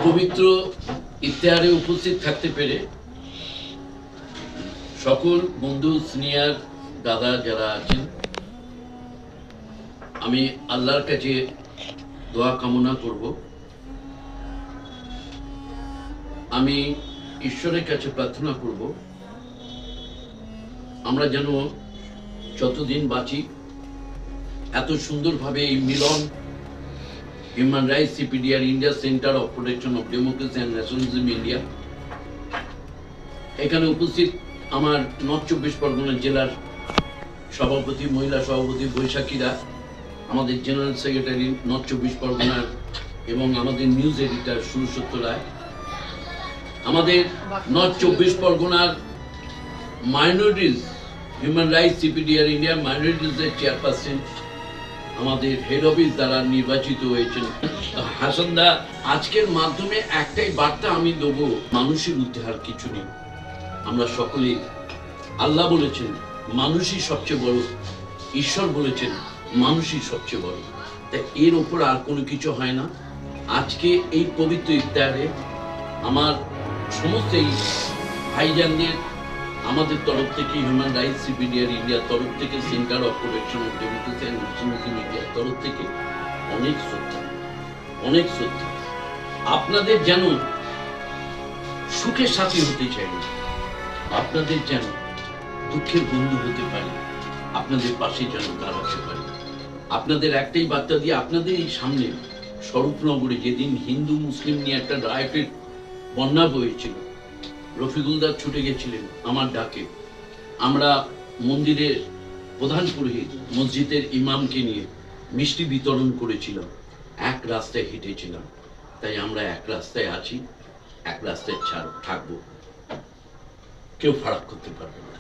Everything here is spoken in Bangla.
পবিত্র ইফতারে উপস্থিত থাকতে পেরে সকল বন্ধু সিনিয়র দাদা যারা আছেন, আমি আল্লাহর কাছে দোয়া কামনা করব। আমি ঈশ্বরের কাছে প্রার্থনা করব আমরা যেন যতদিন বাঁচি এত সুন্দরভাবে এই Milan human rights CPDR India centre of protection of democracy and nationalism India, এখানে উপস্থিত আমার নর্থ 24 পরগনা জেলার সভাপতি, মহিলা সভাপতি বৈশাখীরা, আমাদের জেনারেল সেক্রেটারি নর্থ 24 পরগনার এবং আমাদের নিউজ এডিটর সুরসত্য রায়, আমাদের নর্থ 24 পরগনার minorities human rights CPDR India মাইনরিটিসের চেয়ারপারসন, আমাদের হেড অফিস দ্বারা নির্বাচিত হয়েছেন হাসানদা। আজকের মাধ্যমে একটাই বার্তা আমি দেবো, মানুষের উদ্ধার কিছু নেই। আমরা সকলেই, আল্লাহ বলেছেন মানুষই সবচেয়ে বড়, ঈশ্বর বলেছেন মানুষই সবচেয়ে বড়, তাই এর ওপর আর কোনো কিছু হয় না। আজকে এই পবিত্র ইফতারে আমার সমস্ত এই ভাইজানদের আমাদের তরফ থেকে, হিউম্যান রাইটস সিপিডিআর ইন্ডিয়ার তরফ থেকে, centre of protection of democracy and nationalism ইন্ডিয়ার তরফ থেকে অনেক শ্রদ্ধা, অনেক শ্রদ্ধা। আপনাদের যেন সুখের সাথী হতে চাই, আপনাদের যেন দুঃখের বন্ধু হতে পারে, আপনাদের পাশে যেন দাঁড়াতে পারে। আপনাদের একটাই বার্তা দিয়ে, আপনাদের এই সামনে স্বরূপনগরে যেদিন হিন্দু মুসলিম নিয়ে একটা রায়টের বন্যা বয়েছিল, রফিকুলদার ছুটে গেছিলেন আমার ডাকে। আমরা মন্দিরের প্রধান পুরোহিত, মসজিদের ইমামকে নিয়ে মিষ্টি বিতরণ করেছিলাম, এক রাস্তায় হেঁটেছিলাম। তাই আমরা এক রাস্তায় আছি, এক রাস্তায় থাকবো, কেউ ফারাক করতে পারবে না।